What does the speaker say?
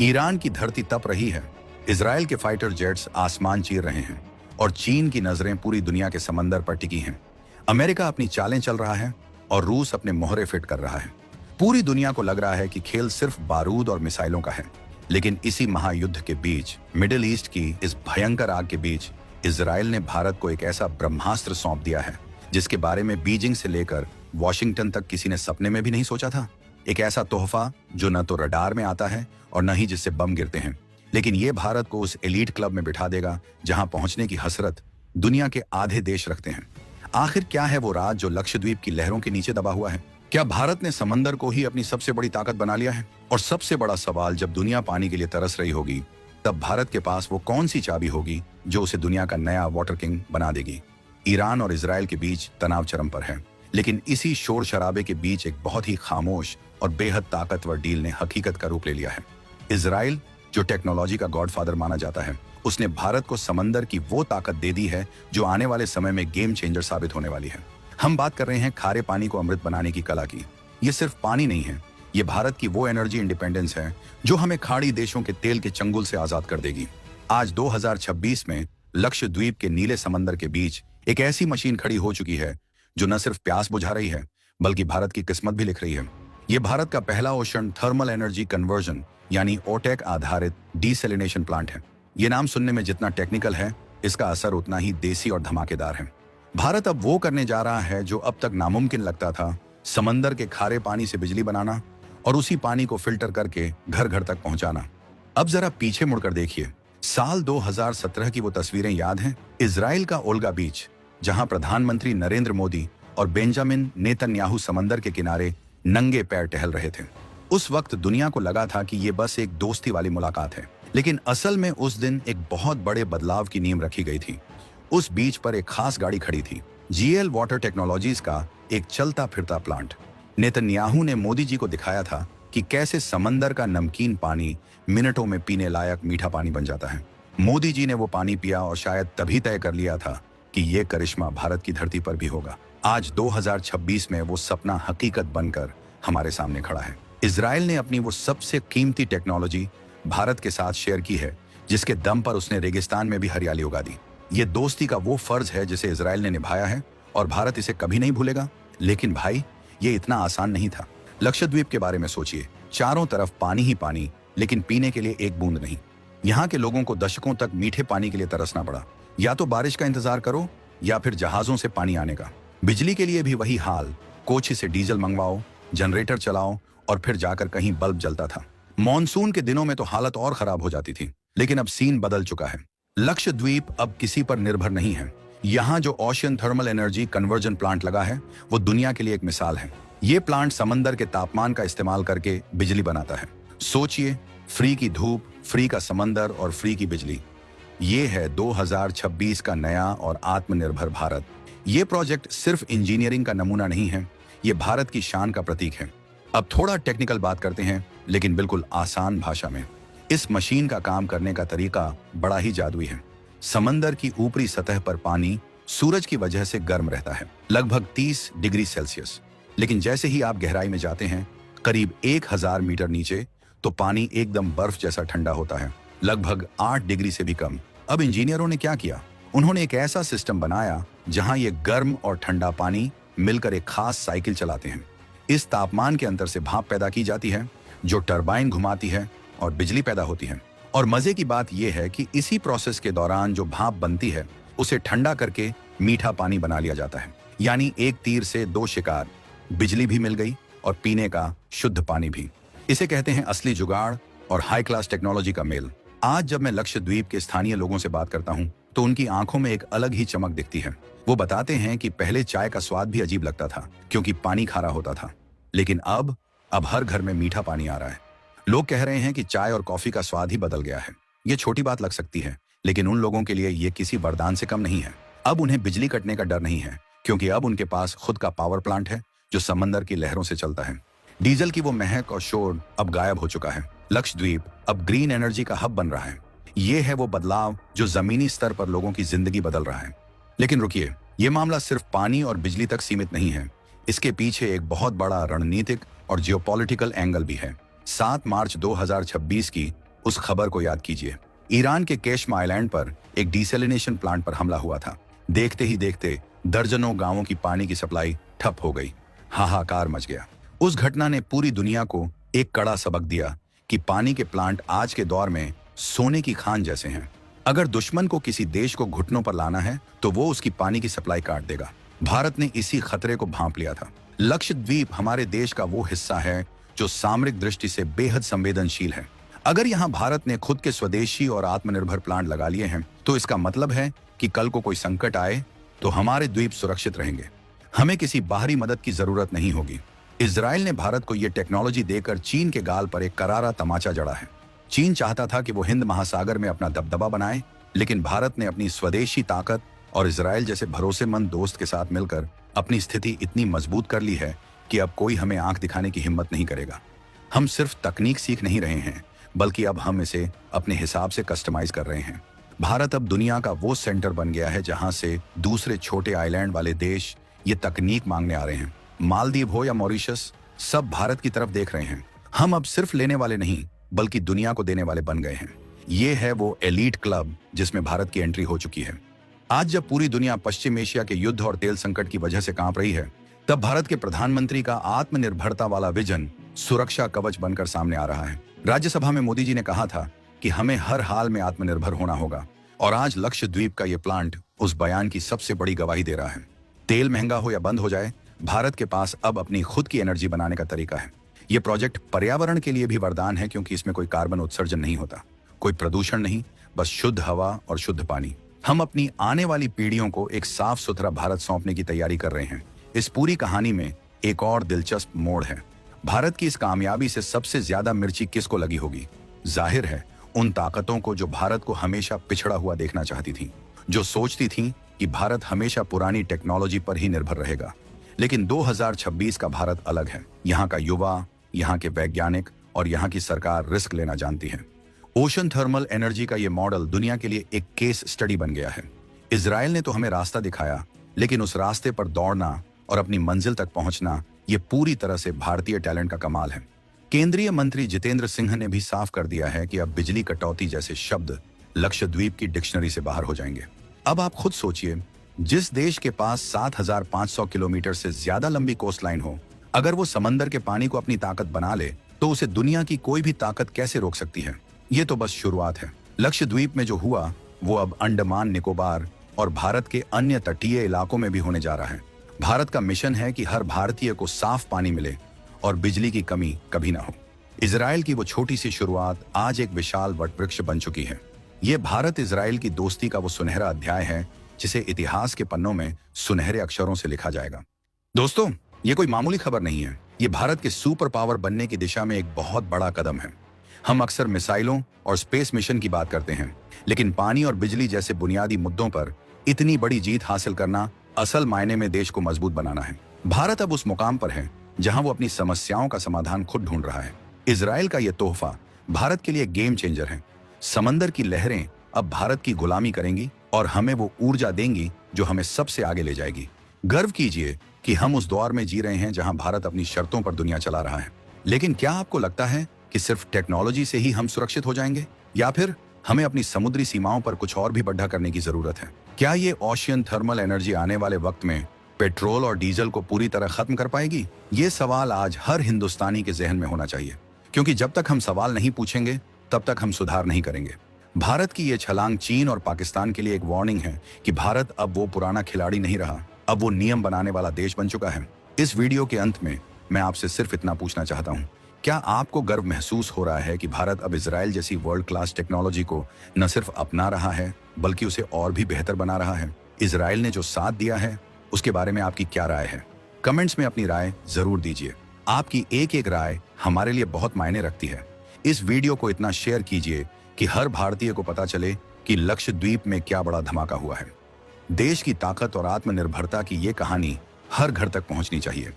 Iran की धरती तप रही है, इजराइल के फाइटर जेट्स आसमान चीर रहे हैं और चीन की नजरें पूरी दुनिया के समंदर पर टिकी हैं। अमेरिका अपनी चालें चल रहा है और रूस अपने मोहरे फिट कर रहा है। पूरी दुनिया को लग रहा है कि खेल सिर्फ बारूद और मिसाइलों का है। लेकिन इसी महायुद्ध के बीच, मिडिल ईस्ट की इस भयंकर आग के बीच, इजराइल ने भारत को एक ऐसा ब्रह्मास्त्र सौंप दिया है जिसके बारे में बीजिंग से लेकर वॉशिंगटन तक किसी ने सपने में भी नहीं सोचा था। एक ऐसा तोहफा जो न तो रडार में आता है और न ही जिससे बम गिरते हैं, लेकिन ये भारत को उस एलीट क्लब में बिठा देगा जहां पहुंचने की हसरत दुनिया के आधे देश रखते हैं। आखिर क्या है वो राज जो लक्षद्वीप की लहरों के नीचे दबा हुआ है? क्या भारत ने समंदर को ही अपनी सबसे बड़ी ताकत बना लिया है? और सबसे बड़ा सवाल, जब दुनिया पानी के लिए तरस रही होगी, तब भारत के पास वो कौन सी चाबी होगी जो उसे दुनिया का नया वाटर किंग बना देगी? ईरान और इजराइल के बीच तनाव चरम पर है, लेकिन इसी शोर शराबे के बीच एक बहुत ही खामोश और बेहद ताकतवर डील ने हकीकत का रूप ले लिया है। इजराइल, जो टेक्नोलॉजी का गॉडफादर माना जाता है, उसने भारत को समंदर की वो ताकत दे दी है जो आने वाले समय में गेम चेंजर साबित होने वाली है। हम बात कर रहे हैं खारे पानी को अमृत बनाने की कला की। ये सिर्फ पानी नहीं है, ये भारत की वो एनर्जी इंडिपेंडेंस है जो हमें खाड़ी देशों के तेल के चंगुल से आजाद कर देगी। आज 2026 में लक्षद्वीप के नीले समंदर के बीच एक ऐसी मशीन खड़ी हो चुकी है जो न सिर्फ प्यास बुझा रही है बल्कि भारत की किस्मत भी लिख रही है। ये भारत का पहला ओशन थर्मल एनर्जी कन्वर्जन यानी ओटेक आधारित डीसेलिनेशन प्लांट है। ये नाम सुनने में जितना टेक्निकल है, इसका असर उतना ही देसी और धमाकेदार है। भारत अब वो करने जा रहा है जो अब तक नामुमकिन लगता था, समंदर के खारे पानी से बिजली बनाना और उसी पानी को फिल्टर करके घर घर तक पहुंचाना। अब जरा पीछे मुड़कर देखिए, साल 2017 की वो तस्वीरें याद हैं? इजराइल का ओल्गा बीच, जहां प्रधानमंत्री नरेंद्र मोदी और बेंजामिन नेतन्याहू समंदर के किनारे नंगे पैर टहल रहे थे। उस वक्त दुनिया को लगा था कि ये बस एक दोस्ती वाली मुलाकात है, लेकिन असल में उस दिन एक बहुत बड़े बदलाव की नींव रखी गई थी। उस बीच पर एक खास गाड़ी खड़ी थी, जीएल वाटर टेक्नोलॉजीज का एक चलता फिरता प्लांट। नेतन्याहू ने मोदी जी को दिखाया था कि कैसे समंदर का नमकीन पानी मिनटों में पीने लायक मीठा पानी बन जाता है। मोदी जी ने वो पानी पिया और शायद तभी तय कर लिया था कि ये करिश्मा भारत की धरती पर भी होगा। आज 2026 में वो सपना हकीकत बनकर हमारे सामने खड़ा है। इजराइल ने अपनी वो सबसे कीमती टेक्नोलॉजी भारत के साथ शेयर की है, जिसके दम पर उसने रेगिस्तान में भी हरियाली उगा दी। ये दोस्ती का वो फर्ज है जिसे इजराइल ने निभाया है और भारत इसे कभी नहीं भूलेगा। लेकिन भाई, ये इतना आसान नहीं था। लक्षद्वीप के बारे में सोचिए, चारों तरफ पानी ही पानी, लेकिन पीने के लिए एक बूंद नहीं। यहाँ के लोगों को दशकों तक मीठे पानी के लिए तरसना पड़ा। या तो बारिश का इंतजार करो या फिर जहाजों से पानी आने का। बिजली के लिए भी वही हाल, कोची से डीजल मंगवाओ, जनरेटर चलाओ और फिर जाकर कहीं बल्ब जलता था। मॉनसून के दिनों में तो हालत और खराब हो जाती थी। लेकिन अब सीन बदल चुका है। लक्षद्वीप अब किसी पर निर्भर नहीं है। यहाँ जो ocean thermal energy conversion plant लगा है, वो दुनिया के लिए एक मिसाल है। ये प्लांट समंदर के तापमान का इस्तेमाल करके बिजली बनाता है। सोचिए, फ्री की धूप, फ्री का समंदर और फ्री की बिजली। ये है 2026 का नया और आत्मनिर्भर भारत। ये प्रोजेक्ट सिर्फ इंजीनियरिंग का नमूना नहीं है, ये भारत की शान का प्रतीक है। अब थोड़ा टेक्निकल बात करते हैं, लेकिन बिल्कुल आसान भाषा में। इस मशीन का काम करने का तरीका बड़ा ही जादुई है। समंदर की ऊपरी सतह पर पानी सूरज की वजह से गर्म रहता है, लगभग 30 डिग्री सेल्सियस। लेकिन जैसे ही आप गहराई में जाते हैं, करीब 1000 मीटर नीचे, तो पानी एकदम बर्फ जैसा ठंडा होता है, लगभग 8 डिग्री से भी कम। अब इंजीनियरों ने क्या किया? उन्होंने एक ऐसा सिस्टम बनाया जहां ये गर्म और ठंडा पानी मिलकर एक खास साइकिल चलाते हैं। इस तापमान के अंतर से भाप पैदा की जाती है जो टरबाइन घुमाती है और बिजली पैदा होती है। और मजे की बात यह है कि इसी प्रोसेस के दौरान जो भाप बनती है, उसे ठंडा करके मीठा पानी बना लिया जाता है। यानी एक तीर से दो शिकार, बिजली भी मिल गई और पीने का शुद्ध पानी भी। इसे कहते हैं असली जुगाड़ और हाई क्लास टेक्नोलॉजी का मेल। आज जब मैं लक्षद्वीप के स्थानीय लोगों से बात करता हूँ, तो उनकी आंखों में एक अलग ही चमक दिखती है। वो बताते हैं कि पहले चाय का स्वाद भी अजीब लगता था क्योंकि पानी खारा होता था, लेकिन अब हर घर में मीठा पानी आ रहा है। लोग कह रहे हैं कि चाय और कॉफी का स्वाद ही बदल गया है। ये छोटी बात लग सकती है, लेकिन उन लोगों के लिए ये किसी वरदान से कम नहीं है। अब उन्हें बिजली कटने का डर नहीं है, क्योंकि अब उनके पास खुद का पावर प्लांट है जो समंदर की लहरों से चलता है। डीजल की वो महक और शोर अब गायब हो चुका है। लक्षद्वीप अब ग्रीन एनर्जी का हब बन रहा है। ये है वो बदलाव जो जमीनी स्तर पर लोगों की जिंदगी बदल रहा है। लेकिन रुकिए, ये मामला सिर्फ पानी और बिजली तक सीमित नहीं है। इसके पीछे एक बहुत बड़ा रणनीतिक और जियोपॉलिटिकल एंगल भी है। 7 मार्च 2026 की उस खबर को याद कीजिए। ईरान के केशम आइलैंड पर एक डिसैलिनेशन प्लांट पर हमला हुआ था। देखते ही देखते दर्जनों गांवों की पानी की सप्लाई ठप हो गई। हाहाकार मच गया। उस घटना ने पूरी दुनिया को एक कड़ा सबक दिया कि पानी के प्लांट आज के दौर में सोने की खान जैसे हैं। अगर दुश्मन को किसी देश को घुटनों पर लाना है तो वो उसकी पानी की सप्लाई काट देगा। भारत ने इसी खतरे को भांप लिया था। लक्षद्वीप हमारे देश का वो हिस्सा है जो सामरिक दृष्टि से बेहद संवेदनशील है। अगर यहाँ भारत ने खुद के स्वदेशी और आत्मनिर्भर प्लांट लगा लिए हैं तो इसका मतलब है कि कल को कोई संकट आए तो हमारे द्वीप सुरक्षित रहेंगे। हमें किसी बाहरी मदद की जरूरत नहीं होगी। इजराइल ने भारत को यह टेक्नोलॉजी देकर चीन के गाल पर एक करारा तमाचा जड़ा है। चीन चाहता था कि वो हिंद महासागर में अपना दबदबा बनाए, लेकिन भारत ने अपनी स्वदेशी ताकत और इजराइल जैसे भरोसेमंद दोस्त के साथ मिलकर अपनी स्थिति इतनी मजबूत कर ली है कि अब कोई हमें आंख दिखाने की हिम्मत नहीं करेगा। हम सिर्फ तकनीक सीख नहीं रहे हैं, बल्कि अब हम इसे अपने हिसाब से कस्टमाइज कर रहे हैं। भारत अब दुनिया का वो सेंटर बन गया है जहां से दूसरे छोटे आइलैंड वाले देश ये तकनीक मांगने आ रहे हैं। मालदीव हो या मॉरिशस, सब भारत की तरफ देख रहे हैं। हम अब सिर्फ लेने वाले नहीं, बल्कि दुनिया को देने वाले बन गए हैं। ये है वो एलीट क्लब जिसमें भारत की एंट्री हो चुकी है। आज जब पूरी दुनिया पश्चिम एशिया के युद्ध और तेल संकट की वजह से कांप रही है, तब भारत के प्रधानमंत्री का आत्मनिर्भरता वाला विजन सुरक्षा कवच बनकर सामने आ रहा है। राज्यसभा में मोदी जी ने कहा था कि हमें हर हाल में आत्मनिर्भर होना होगा, और आज लक्षद्वीप का ये प्लांट उस बयान की सबसे बड़ी गवाही दे रहा है। तेल महंगा हो या बंद हो जाए, भारत के पास अब अपनी खुद की एनर्जी बनाने का तरीका है। ये प्रोजेक्ट पर्यावरण के लिए भी वरदान है, क्योंकि इसमें कोई कार्बन उत्सर्जन नहीं होता, कोई प्रदूषण नहीं, बस शुद्ध हवा और शुद्ध पानी। हम अपनी आने वाली पीढ़ियों को एक साफ सुथरा भारत सौंपने की तैयारी कर रहे हैं। इस पूरी कहानी में एक और दिलचस्प मोड़ है। भारत की इस कामयाबी से सबसे ज्यादा मिर्ची किसको लगी होगी? जाहिर है उन ताकतों को जो भारत को हमेशा पिछड़ा हुआ देखना चाहती थी, जो सोचती थी कि भारत हमेशा पुरानी टेक्नोलॉजी पर ही निर्भर रहेगा। लेकिन 2026 का भारत अलग है। यहाँ का युवा, यहाँ के वैज्ञानिक और यहाँ की सरकार रिस्क लेना जानती है। ओशन थर्मल एनर्जी का ये मॉडल दुनिया के लिए एक केस स्टडी बन गया है। इजराइल ने तो हमें रास्ता दिखाया, लेकिन उस रास्ते पर दौड़ना और अपनी मंजिल तक पहुंचना, ये पूरी तरह से भारतीय टैलेंट का कमाल है। केंद्रीय मंत्री जितेंद्र सिंह ने भी साफ कर दिया है कि अब बिजली कटौती जैसे शब्द लक्षद्वीप की डिक्शनरी से बाहर हो जाएंगे। अब आप खुद सोचिए, जिस देश के पास 7,500 किलोमीटर से ज्यादा लंबी कोस्ट लाइन हो, अगर वो समंदर के पानी को अपनी ताकत बना ले तो उसे दुनिया की कोई भी ताकत कैसे रोक सकती है? ये तो बस शुरुआत है। लक्षद्वीप में जो हुआ वो अब अंडमान निकोबार और भारत के अन्य तटीय इलाकों में भी होने जा रहा है। भारत का मिशन है कि हर भारतीय को साफ पानी मिले और बिजली की कमी कभी ना हो। इजराइल की वो छोटी सी शुरुआत आज एक विशाल वटवृक्ष बन चुकी है। ये भारत इजराइल की दोस्ती का वो सुनहरा अध्याय है जिसे इतिहास के पन्नों में सुनहरे अक्षरों से लिखा जाएगा। दोस्तों, ये कोई मामूली खबर नहीं है। ये भारत के सुपर पावर बनने की दिशा में एक बहुत बड़ा कदम है। हम अक्सर मिसाइलों और स्पेस मिशन की बात करते हैं, लेकिन पानी और बिजली जैसे बुनियादी मुद्दों पर इतनी बड़ी जीत हासिल करना असल मायने में देश को मजबूत बनाना है। भारत अब उस मुकाम पर है जहां वो अपनी समस्याओं का समाधान खुद ढूंढ रहा है। इजराइल का यह तोहफा भारत के लिए गेम चेंजर है। समंदर की लहरें अब भारत की गुलामी करेंगी और हमें वो ऊर्जा देंगी जो हमें सबसे आगे ले जाएगी। गर्व कीजिए कि हम उस दौर में जी रहे हैं जहां भारत अपनी शर्तों पर दुनिया चला रहा है। लेकिन क्या आपको लगता है कि सिर्फ टेक्नोलॉजी से ही हम सुरक्षित हो जाएंगे, या फिर हमें अपनी समुद्री सीमाओं पर कुछ और भी बढ़ा करने की जरूरत है? क्या ये ओशियन थर्मल एनर्जी आने वाले वक्त में पेट्रोल और डीजल को पूरी तरह खत्म कर पाएगी? ये सवाल आज हर हिंदुस्तानी के जहन में होना चाहिए, क्योंकि जब तक हम सवाल नहीं पूछेंगे तब तक हम सुधार नहीं करेंगे। भारत की ये छलांग चीन और पाकिस्तान के लिए एक वार्निंग है कि भारत अब वो पुराना खिलाड़ी नहीं रहा, अब वो नियम बनाने वाला देश बन चुका है। इस वीडियो के अंत में मैं आपसे सिर्फ इतना पूछना चाहता हूँ, क्या आपको गर्व महसूस हो रहा है कि भारत अब इजराइल जैसी वर्ल्ड क्लास टेक्नोलॉजी को न सिर्फ अपना रहा है, बल्कि उसे और भी बेहतर बना रहा है? इजराइल ने जो साथ दिया है उसके बारे में आपकी क्या राय है? कमेंट्स में अपनी राय जरूर दीजिए। आपकी एक एक राय हमारे लिए बहुत मायने रखती है। इस वीडियो को इतना शेयर कीजिए कि हर भारतीय को पता चले कि लक्षद्वीप में क्या बड़ा धमाका हुआ है। देश की ताकत और आत्मनिर्भरता की ये कहानी हर घर तक पहुंचनी चाहिए।